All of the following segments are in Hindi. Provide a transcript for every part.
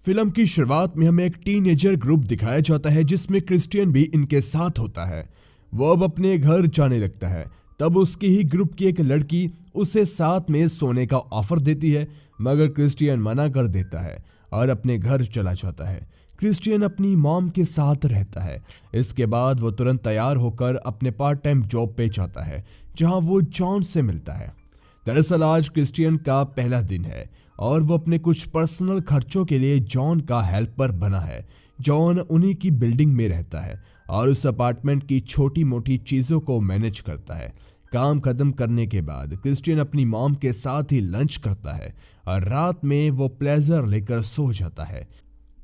फिल्म की शुरुआत में हमें एक टीनेजर ग्रुप दिखाया जाता है जिसमें क्रिस्टियन भी इनके साथ होता है। वो अब अपने घर जाने लगता है। तब उसकी ही ग्रुप की एक लड़की उसे साथ में सोने का ऑफर देती है, मगर क्रिस्टियन मना कर देता है और अपने घर चला जाता है। क्रिस्टियन अपनी मॉम के साथ रहता है। इसके बाद वो तुरंत तैयार होकर अपने पार्ट टाइम जॉब पे जाता है जहां वो जॉन से मिलता है। दरअसल आज क्रिस्टियन का पहला दिन है और वो अपने कुछ पर्सनल खर्चों के लिए जॉन का हेल्पर बना है। जॉन उन्हीं की बिल्डिंग में रहता है और उस अपार्टमेंट की छोटी मोटी चीज़ों को मैनेज करता है। काम खत्म करने के बाद क्रिस्टियन अपनी मॉम के साथ ही लंच करता है और रात में वो प्लेजर लेकर सो जाता है।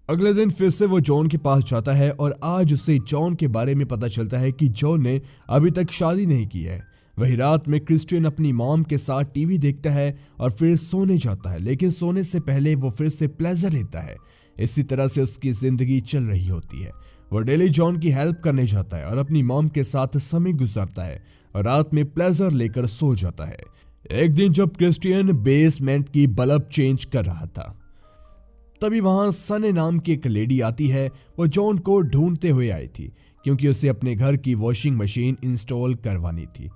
अगले दिन फिर से वो जॉन के पास जाता है और आज उसे जॉन के बारे में पता चलता है कि जॉन ने अभी तक शादी नहीं की है। वही रात में क्रिस्टियन अपनी मॉम के साथ टीवी देखता है और फिर सोने जाता है, लेकिन सोने से पहले वो फिर से प्लेजर लेता है। इसी तरह से उसकी जिंदगी चल रही होती है। वो डेली जॉन की हेल्प करने जाता है और अपनी मॉम के साथ समय गुजारता है और रात में प्लेजर लेकर सो जाता है। एक दिन जब क्रिस्टियन बेसमेंट की बल्ब चेंज कर रहा था, तभी वहां सने नाम की एक लेडी आती है। वो जॉन को ढूंढते हुए आई थी क्योंकि उसे अपने घर की वॉशिंग मशीन इंस्टॉल करवानी थी।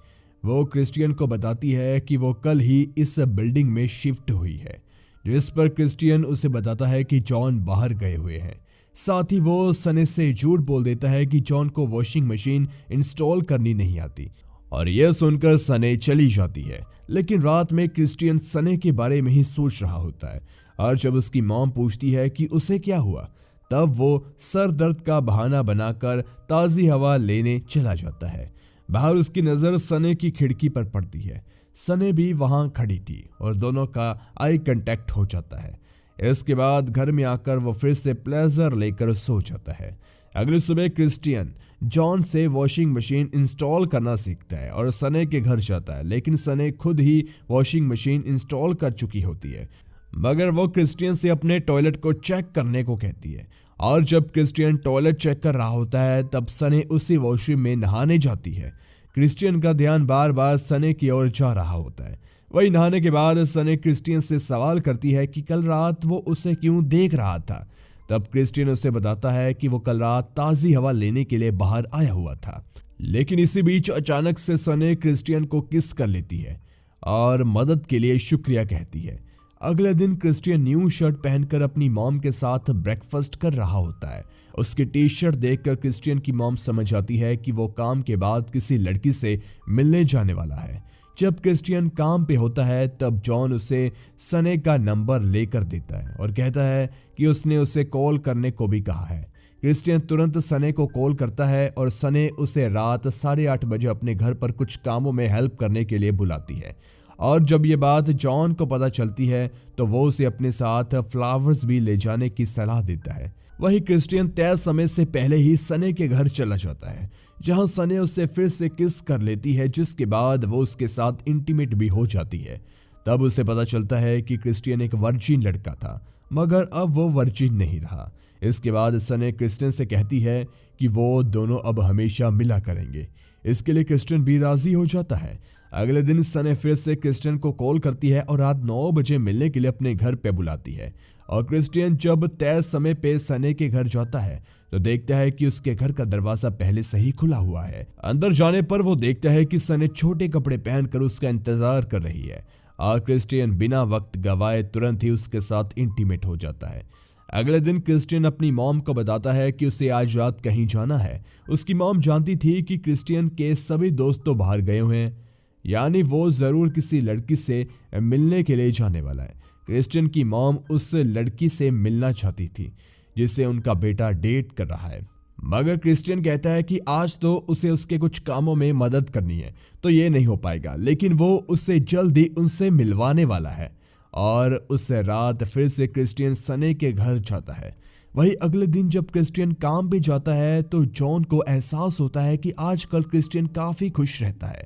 वो क्रिस्टियन को बताती है कि वो कल ही इस बिल्डिंग में शिफ्ट हुई है, जिस पर क्रिस्टियन उसे बताता है कि जॉन बाहर गए हुए हैं। साथ ही वो सने से झूठ बोल देता है कि जॉन को वॉशिंग मशीन इंस्टॉल करनी नहीं आती और यह सुनकर सने चली जाती है। लेकिन रात में क्रिस्टियन सने के बारे में ही सोच रहा होता है और जब उसकी मॉम पूछती है कि उसे क्या हुआ, तब वो सर दर्द का बहाना बनाकर ताज़ी हवा लेने चला जाता है। बाहर उसकी नज़र सने की खिड़की पर पड़ती है। सने भी वहां खड़ी थी और दोनों का आई कांटेक्ट हो जाता है। इसके बाद घर में आकर वो फिर से प्लेजर लेकर सो जाता है। अगली सुबह क्रिस्टियन जॉन से वॉशिंग मशीन इंस्टॉल करना सीखता है और सने के घर जाता है, लेकिन सने खुद ही वॉशिंग मशीन इंस्टॉल कर चुकी होती है। मगर वो क्रिस्टियन से अपने टॉयलेट को चेक करने को कहती है और जब क्रिस्टियन टॉयलेट चेक कर रहा होता है तब सने उसी वॉशरूम में नहाने जाती है। क्रिस्टियन का ध्यान बार बार सने की ओर जा रहा होता है। वही नहाने के बाद सने क्रिस्टियन से सवाल करती है कि कल रात वो उसे क्यों देख रहा था। तब क्रिस्टियन उसे बताता है कि वो कल रात ताज़ी हवा लेने के लिए बाहर आया हुआ था। लेकिन इसी बीच अचानक से सने क्रिस्टियन को किस कर लेती है और मदद के लिए शुक्रिया कहती है। अगले दिन क्रिस्टियन न्यू शर्ट पहनकर अपनी मॉम के साथ ब्रेकफास्ट कर रहा होता है। उसकी टी शर्ट देखकर क्रिस्टियन की मॉम समझ आती है कि वो काम के बाद किसी लड़की से मिलने जाने वाला है। जब क्रिस्टियन काम पे होता है तब जॉन उसे सने का नंबर लेकर देता है और कहता है कि उसने उसे कॉल करने को भी कहा है। क्रिस्टियन तुरंत सने को कॉल करता है और सने उसे रात 8:30 बजे अपने घर पर कुछ कामों में हेल्प करने के लिए बुलाती है। और जब ये बात जॉन को पता चलती है तो वो उसे अपने साथ फ्लावर्स भी ले जाने की सलाह देता है। वही क्रिस्टियन तय समय से पहले ही सने के घर चला जाता है, जहां सने उससे फिर से किस कर लेती है, जिसके बाद वो उसके साथ इंटीमेट भी हो जाती है। तब उसे पता चलता है कि क्रिस्टियन एक वर्जिन लड़का था, मगर अब वो वर्जिन नहीं रहा। इसके बाद सने क्रिस्टियन से कहती है कि वो दोनों अब हमेशा मिला करेंगे। इसके लिए क्रिस्टियन भी राजी हो जाता है। अगले दिन सने फिर से क्रिस्टियन को कॉल करती है और रात 9 बजे मिलने के लिए अपने घर पे बुलाती है। और क्रिस्टियन जब तय समय पे सने के घर जाता है तो देखता है कि उसके घर का दरवाजा पहले से ही खुला हुआ है। अंदर जाने पर वो देखता है कि सने छोटे कपड़े पहनकर उसका इंतजार कर रही है और क्रिस्टियन बिना वक्त गवाए तुरंत ही उसके साथ इंटीमेट हो जाता है। अगले दिन क्रिस्टियन अपनी मॉम को बताता है कि उसे आज रात कहीं जाना है। उसकी मॉम जानती थी कि क्रिस्टियन के सभी दोस्त तो बाहर गए हुए हैं, यानी वो जरूर किसी लड़की से मिलने के लिए जाने वाला है। क्रिस्टियन की मॉम उस लड़की से मिलना चाहती थी जिसे उनका बेटा डेट कर रहा है, मगर क्रिस्टियन कहता है कि आज तो उसे उसके कुछ कामों में मदद करनी है तो ये नहीं हो पाएगा, लेकिन वो उससे जल्द ही उनसे मिलवाने वाला है। और उस रात फिर से क्रिस्टियन सने के घर जाता है। वही अगले दिन जब क्रिस्टियन काम पे जाता है तो जॉन को एहसास होता है कि आजकल क्रिस्टियन काफी खुश रहता है।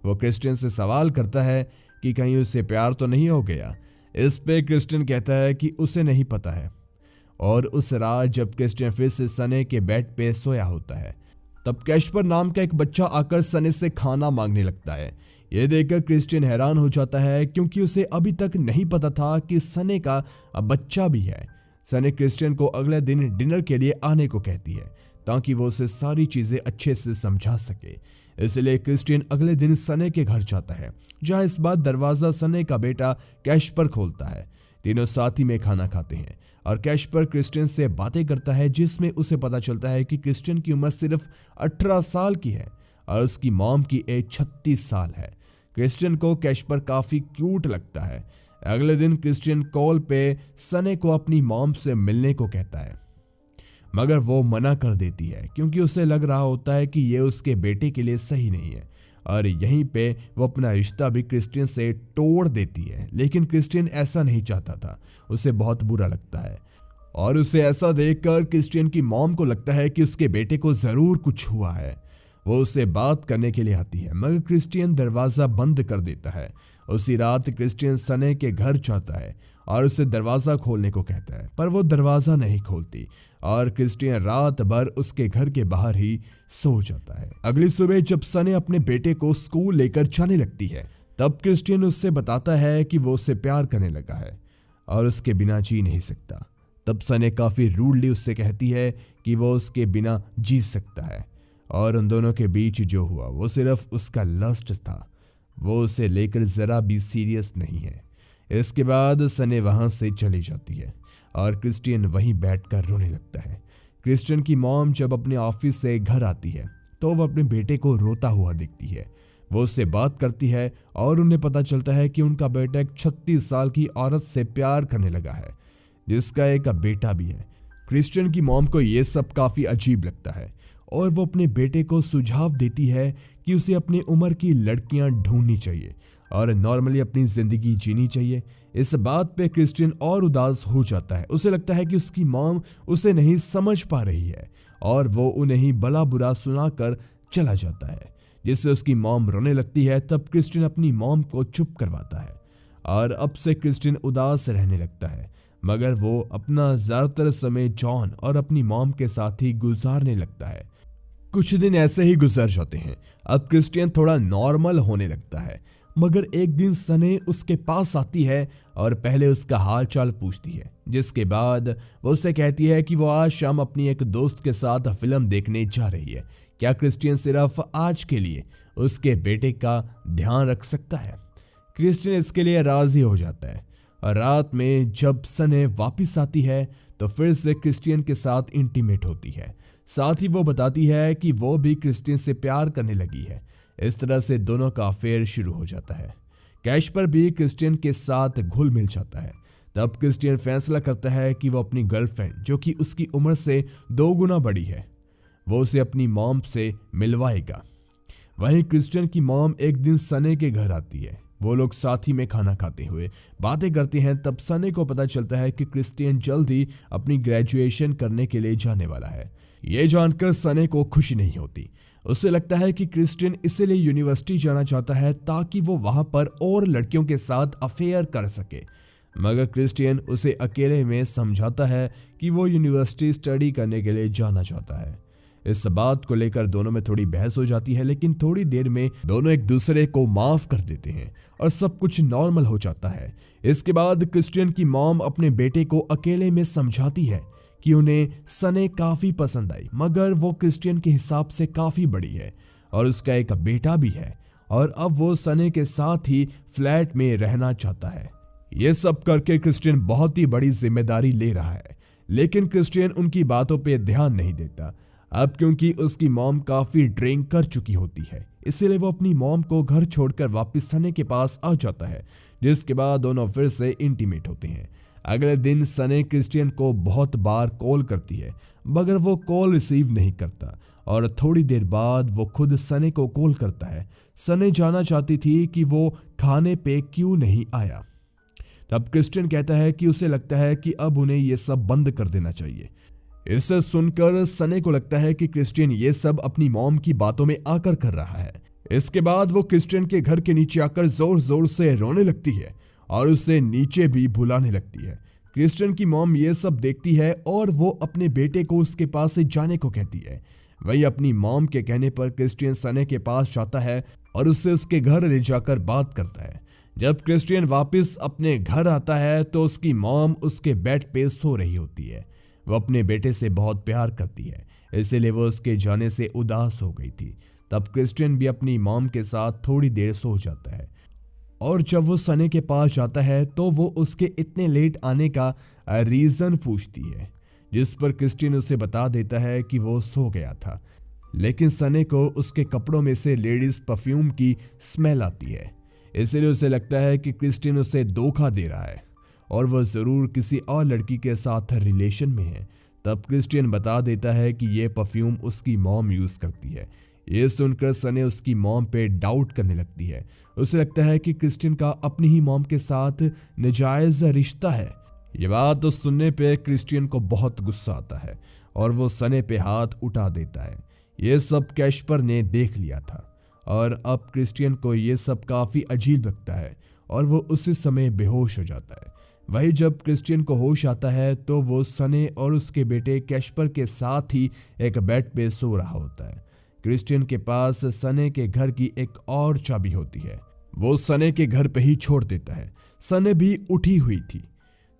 वो क्रिस्टियन से सवाल करता है कि कहीं उसे प्यार तो नहीं हो गया। इस पे क्रिस्टियन कहता है कि उसे नहीं पता है। और उस रात जब क्रिस्टियन फिर से सने के बेड पे सोया होता है तब कैशपर नाम का एक बच्चा आकर सने से खाना मांगने लगता है। ये देखकर क्रिस्टियन हैरान हो जाता है क्योंकि उसे अभी तक नहीं पता था कि सने का बच्चा भी है। सने क्रिस्टियन को अगले दिन डिनर के लिए आने को कहती है ताकि वो उसे सारी चीजें अच्छे से समझा सके। इसलिए क्रिस्टियन अगले दिन सने के घर जाता है, जहां इस बार दरवाजा सने का बेटा कैशपर खोलता है। तीनों साथ ही में खाना खाते हैं और कैशपर क्रिस्टियन से बातें करता है, जिसमें उसे पता चलता है कि क्रिस्टियन की उम्र सिर्फ 18 साल की है और उसकी मॉम की एज 36 साल है। क्रिस्टियन को कैशपर काफी क्यूट लगता है। अगले दिन क्रिस्टियन कॉल पे सने को अपनी मॉम से मिलने को कहता है, मगर वो मना कर देती है क्योंकि उसे लग रहा होता है कि ये उसके बेटे के लिए सही नहीं है और यहीं पे वो अपना रिश्ता भी क्रिस्टियन से तोड़ देती है। लेकिन क्रिस्टियन ऐसा नहीं चाहता था, उसे बहुत बुरा लगता है और उसे ऐसा देखकर क्रिस्टियन की मॉम को लगता है कि उसके बेटे को जरूर कुछ हुआ है। वो उससे बात करने के लिए आती है, मगर क्रिस्टियन दरवाजा बंद कर देता है। उसी रात क्रिस्टियन सने के घर जाता है और उसे दरवाजा खोलने को कहता है, पर वो दरवाजा नहीं खोलती और क्रिस्टियन रात भर उसके घर के बाहर ही सो जाता है। अगली सुबह जब सने अपने बेटे को स्कूल लेकर जाने लगती है, तब क्रिस्टियन उससे बताता है कि वो उससे प्यार करने लगा है और उसके बिना जी नहीं सकता। तब सने काफी रूडली उससे कहती है कि वो उसके बिना जी सकता है और उन दोनों के बीच जो हुआ वो सिर्फ उसका लस्ट था, वो उसे लेकर जरा भी सीरियस नहीं है। इसके बाद सने वहां से चली जाती है और क्रिस्टियन वहीं बैठकर रोने लगता है। क्रिस्टियन की मॉम जब अपने ऑफिस से घर आती है तो वो अपने बेटे को रोता हुआ देखती है। वो उससे बात करती है और उन्हें पता चलता है कि उनका बेटा एक 36 साल की औरत से प्यार करने लगा है, जिसका एक बेटा भी है। क्रिस्टियन की मॉम को यह सब काफी अजीब लगता है और वो अपने बेटे को सुझाव देती है कि उसे अपनी उम्र की लड़कियां ढूंढनी चाहिए और नॉर्मली अपनी जिंदगी जीनी चाहिए। इस बात पे क्रिस्टियन और उदास हो जाता है। उसे लगता है कि उसकी मॉम उसे नहीं समझ पा रही है और वो उन्हें ही भला बुरा सुनाकर चला जाता है, जिससे उसकी मॉम रोने लगती है। तब क्रिस्टियन अपनी मॉम को चुप करवाता है और अब से क्रिस्टियन उदास रहने लगता है, मगर वो अपना ज्यादातर समय जॉन और अपनी मॉम के साथ ही गुजारने लगता है। कुछ दिन ऐसे ही गुजर जाते हैं। अब क्रिस्टियन थोड़ा नॉर्मल होने लगता है, मगर एक दिन सने उसके पास आती है और पहले उसका हाल चाल पूछती है, जिसके बाद वो उससे कहती है कि वो आज शाम अपनी एक दोस्त के साथ फिल्म देखने जा रही है। क्या क्रिस्टियन सिर्फ आज के लिए उसके बेटे का ध्यान रख सकता है? क्रिस्टियन इसके लिए राजी हो जाता है और रात में जब सने वापस आती है तो फिर से क्रिस्टियन के साथ इंटीमेट होती है। साथ ही वो बताती है कि वो भी क्रिस्टियन से प्यार करने लगी है। इस तरह से दोनों का अफेयर शुरू हो जाता है। कैशपर भी क्रिस्टियन के साथ घुल मिल जाता है। तब क्रिस्टियन फैसला करता है कि वो अपनी गर्लफ्रेंड, जो कि उसकी उम्र से 2 गुना बड़ी है, वो उसे अपनी मॉम से मिलवाएगा। वहीं क्रिस्टियन की मॉम एक दिन सने के घर आती है। वो लोग साथ ही में खाना खाते हुए बातें करते हैं। तब सने को पता चलता है कि क्रिस्टियन जल्द ही अपनी ग्रेजुएशन करने के लिए जाने वाला है। ये जानकर सने को खुशी नहीं होती। उसे लगता है कि क्रिस्टियन इसीलिए यूनिवर्सिटी जाना चाहता है ताकि वो वहां पर और लड़कियों के साथ अफेयर कर सके, मगर क्रिस्टियन उसे अकेले में समझाता है कि वो यूनिवर्सिटी स्टडी करने के लिए जाना चाहता है। इस बात को लेकर दोनों में थोड़ी बहस हो जाती है, लेकिन थोड़ी देर में दोनों एक दूसरे को माफ कर देते हैं और सब कुछ नॉर्मल हो जाता है। इसके बाद क्रिस्टियन की मॉम अपने बेटे को अकेले में समझाती है कि उन्हें सने काफी पसंद आई, मगर वो क्रिस्टियन के हिसाब से काफी बड़ी है और उसका एक बेटा भी है और अब वो सने के साथ ही फ्लैट में रहना चाहता है। ये सब करके क्रिस्टियन बहुत ही बड़ी जिम्मेदारी ले रहा है, लेकिन क्रिस्टियन उनकी बातों पे ध्यान नहीं देता। अब क्योंकि उसकी मॉम काफी ड्रिंक कर चुकी होती है, इसीलिए वो अपनी मॉम को घर छोड़कर वापस सने के पास आ जाता है, जिसके बाद दोनों फिर से इंटीमेट होते हैं। अगले दिन सने क्रिस्टियन को बहुत बार कॉल करती है, मगर वो कॉल रिसीव नहीं करता और थोड़ी देर बाद वो खुद सने को कॉल करता है। सने जानना चाहती थी कि वो खाने पे क्यों नहीं आया। तब क्रिस्टियन कहता है कि उसे लगता है कि अब उन्हें ये सब बंद कर देना चाहिए। इसे सुनकर सने को लगता है कि क्रिस्टियन ये सब अपनी मॉम की बातों में आकर कर रहा है। इसके बाद वो क्रिस्टियन के घर के नीचे आकर जोर जोर से रोने लगती है और उसे नीचे भी बुलाने लगती है। क्रिस्टियन की मॉम ये सब देखती है और वो अपने बेटे को उसके पास से जाने को कहती है। वही अपनी मॉम के कहने पर क्रिस्टियन सने के पास जाता है और उससे उसके घर ले जाकर बात करता है, जब क्रिस्टियन वापस अपने घर आता है तो उसकी मॉम उसके बेड पे सो रही होती है। वो अपने बेटे से बहुत प्यार करती है, इसीलिए वो उसके जाने से उदास हो गई थी। तब क्रिस्टियन भी अपनी मॉम के साथ थोड़ी देर सो जाता है और जब वो सने के पास जाता है तो वो उसके इतने लेट आने का रीजन पूछती है, जिस पर क्रिस्टियन उसे बता देता है कि वो सो गया था, लेकिन सने को उसके कपड़ों में से लेडीज परफ्यूम की स्मेल आती है। इसलिए उसे लगता है कि क्रिस्टियन उसे धोखा दे रहा है और वह जरूर किसी और लड़की के साथ रिलेशन में है। तब क्रिस्टियन बता देता है कि यह परफ्यूम उसकी मॉम यूज करती है। ये सुनकर सने उसकी मॉम पे डाउट करने लगती है। उसे लगता है कि क्रिस्टियन का अपनी ही मॉम के साथ नाजायज रिश्ता है। ये बात तो सुनने पे क्रिस्टियन को बहुत गुस्सा आता है और वो सने पे हाथ उठा देता है। ये सब कैशपर ने देख लिया था और अब क्रिस्टियन को ये सब काफी अजीब लगता है और वो उसी समय बेहोश हो जाता है। वही जब क्रिस्टियन को होश आता है तो वो सने और उसके बेटे कैशपर के साथ ही एक बेड पे सो रहा होता है। क्रिस्टियन के पास सने के घर की एक और चाबी होती है, वो सने के घर पे ही छोड़ देता है। सने भी उठी हुई थी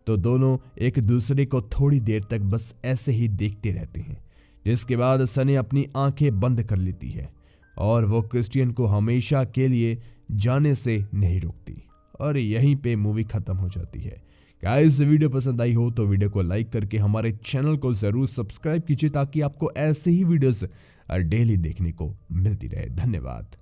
तो दोनों एक दूसरे को थोड़ी देर तक बस ऐसे ही देखते रहते हैं, जिसके बाद सने अपनी आंखें बंद कर लेती है और वो क्रिस्टियन को हमेशा के लिए जाने से नहीं रोकती और यहीं पे मूवी खत्म हो जाती है। गाइस, वीडियो पसंद आई हो तो वीडियो को लाइक करके हमारे चैनल को जरूर सब्सक्राइब कीजिए ताकि आपको ऐसे ही वीडियोस डेली देखने को मिलती रहे। धन्यवाद।